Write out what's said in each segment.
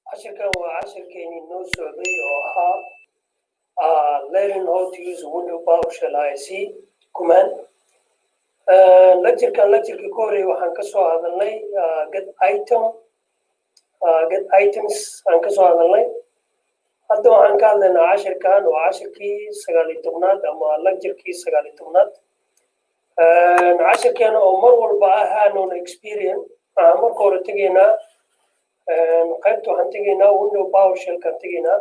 Cashirkan waa cashirkeennii noo socday oo ahaa learning how to use Windows Powershell ISE command. Lecture-kii ka horreeyay waxaan ka soo hadalnay get items aan ka soo hadalnay. Hadda waxaan ka hadlaynaa cashirkan waa cashirkii 19aad ama lecture-kii 19aad. Cashirkeena oo mar walba ah hands-on experience waxaan marka hore tegaynaa qaybta waxaan tegaynaa Windows Powershell kan tegaynaa.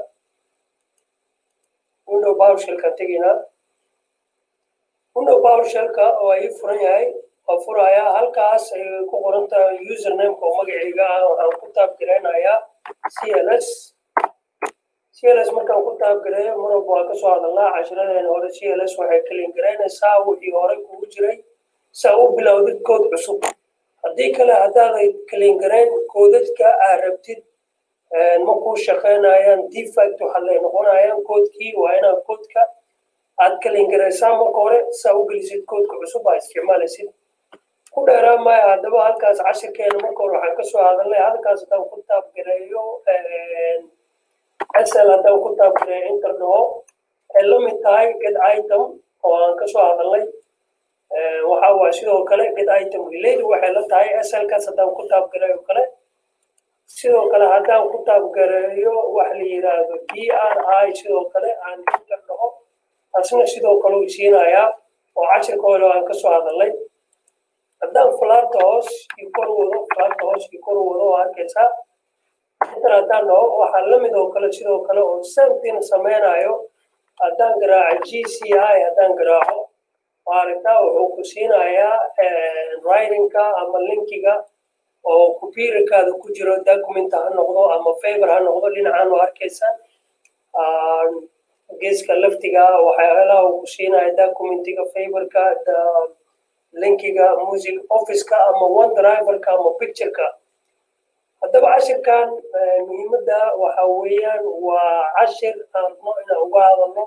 Windows Powershell-ka oo ay furan yahay oo furaya halkaas ay ku qoran tahay username-ka oo magacayga ah waxaan ku taab gareynayaa CLS markaan ku taab gareeyo mar walba waan ka soo hadalnaa cashiradeena hore CLS waxay kalin gareynaysaa wixii hore kugu jiray saa u bilowdid kood cusub. haddii kale haddaaday kalin gareyn koodadka aad rabtid ma kuu shaqeynayaan defect waxaa lay noqonayaan koodkii waa inaad koodka aad kalin gareysaa marka hore saa u gelisid koodka cusub aad isticmaalaysid ku dheeraan maayo. haddaba halkaas cashirkeena marka hore waxaan ka soo hadalnay halkaas haddaan ku taab gareeyo Excel haddaan ku taab gareeyo enter dhaho waxay la mid tahay get item oo aan ka soo hadalnay. waxa waa sidoo kale get item related waxay la tahay SL-kaas haddaan ku taab gareeyo kale sidoo kale haddaan ku taab gareeyo wax la yiraahdo DRI sidoo kale aan enter dhaho asna sidoo kale uu siinayaa oo cashirka hore aan ka soo hadalnay. haddaan falaarta hoos iyo kor wado waa arkaysaa intan haddaan dhaho waxaa la mid oo kale sidoo kale oo something sameynayo haddaan garaaco GCI haddaan garaaco waaragtaa wuxuu ku siinayaa writing-ka ama linkiga oo computerkaada ku jiro document ha noqdo ama favor ha noqdo dhinacaan waa arkaysaa geeska laftiga waxyaalaha uu ku siinaya documentiga favorka linkiga music office-ka ama OneDrive-ka ama picture-ka. haddaba cashirkan muhiimadda waxa weeyaan waa cashir aan rabno inaan uga hadalno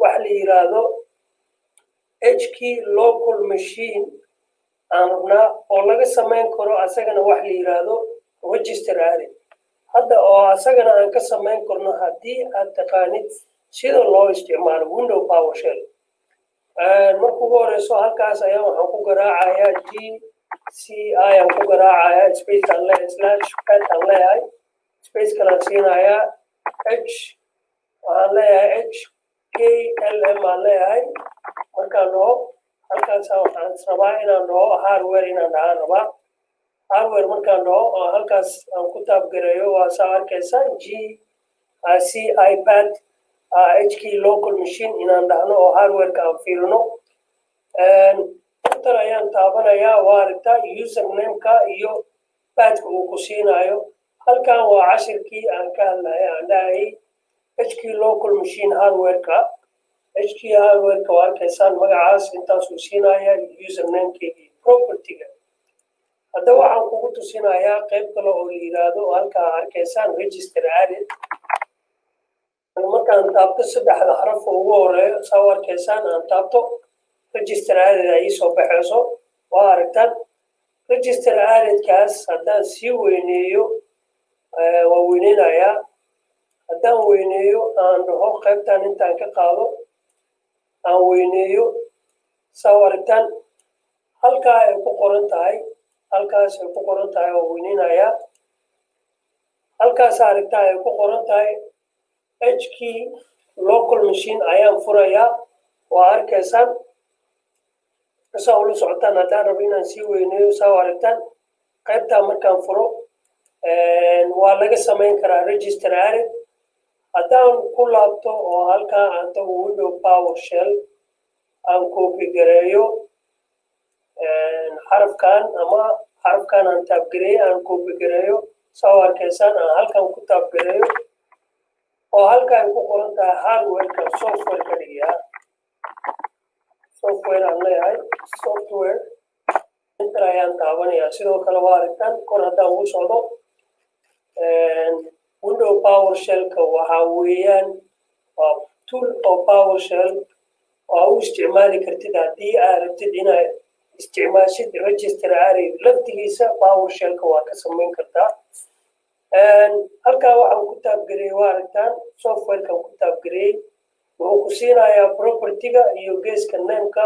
waxa la yiraahdo key local machine aan rabnaa oo laga samayn karo asagana wax la yiraahdo register array hadda oo asagana aan ka samayn karno haddii aad taqaanid sida loo isticmaalo Windows Powershell. marka ugu horeyso halkaas ayaa waxaan ku garaacayaa GCI aan ku garaacayaa space aan leeyahay slash pet aan leeyahay space kalaan siinayaa waxaan leeyahay HKLM aan leeyahay markaan dhaho halkaas waxaan rabaa inaan dhaho hardware inaan dhahaan rabaa hardware markaan dhaho oo halkaas aan ku taab gareeyo waa saa arkaysaa GCI pad HK local machine inaan dhahno oo hardware-ka aan fiirino intan ayaan taabanayaa waa aragtaa username-ka iyo padka uu ku siinayo. halkan waa cashirkii aan ka hadlaya aan dhahayay HK local machine hardware-ka hardware-ka waa arkaysaan magacaas intaasuu siinaya username-keega iyo property-ga. haddaba waxaan kugu tusinayaa qayb kale oo la yiraahdo halkaa arkaysaan register array markaan taabto saddexda xaraf oo ugu horeeyo saa u arkaysaan aan taabto register array ay soo baxayso waa aragtaan register array-kaas haddaan sii weyneeyo waa weyneynayaa haddaan weyneeyo aan dhaho qaybtan intaan ka qaado aan weyneeyo saa u aragtaan halkaa ay ku qoran tahay halkaas ay ku qoran tahay waa weyneynayaa halkaas aragtaa ay ku qoran tahay HK local machine ayaan furayaa waa arkaysaan saa ula socotaan haddaan rabo inaan sii weyneeyo saa u aragtaan qaybtaa markaan furo waa laga samayn karaa register array. haddaan ku laabto oo halkaa aan tago Windows Powershell aan copy gareeyo xarafkan aan taab gareeyo aan copy gareeyo saa u arkaysaan aan halkan ku taab gareeyo oo halka ay ku qoran tahay hardware-ka software ka dhigayaa software aan leeyahay software intan ayaan taabanayaa sidoo kale waa aragtaan kor haddaan ugu socdo Windows Powershell-ka waxa weeyaan waa tool oo Powershell oo u isticmaali kartid haddii aad rabtid inaad isticmaashid register array laftigiisa Powershell-ka waa ka samayn kartaa halkaa waxaan ku taabgariyey waa aragtaan softwarekan ku taabgariyey wuxuu ku siinayaa propertyga iyo geeska nameka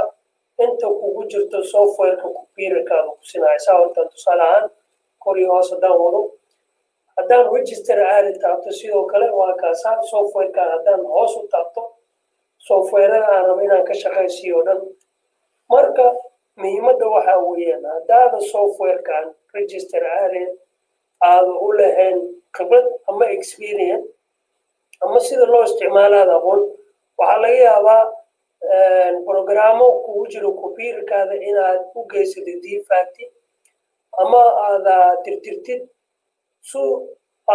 inta kugu jirto softwareka computerkaada ku siinaya saa hortaan tusaale ahaan kor iyo hoos haddaan wado haddaan register aadi taabto sidoo kale waa kaasaa softwarekan haddaan hoos u taabto softwareda aan rabo inaan ka shaqaysiiyo o dhan marka muhiimadda waxaa weeyaan haddaada softwarekan register aadi aada u lahayn khibrad ama experience ama sida loo isticmaalaada aqoon waxaa laga yaabaa programo kugu jiro computerkaada inaad u geysatid defect ama aada tirtirtid su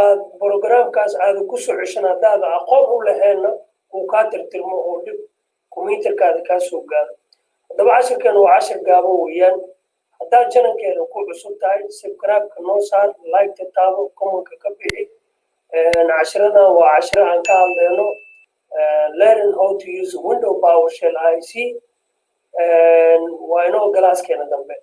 aad programkaas aada ku soo ceshan haddaada aqoon u lahaynna uu kaa tirtirmo oo dhib computerkaada kaa soo gaaro haddaba cashirkan waa cashir gaaban weeyaan haddaad janankeeda ku cusub tahay subscribe-ka noo saar like-ta taabo commentka ka bixi cashiradan waa cashiro aan ka hadleyno learning how to use window PowerShell ISE waa inoo galaaskeena dambe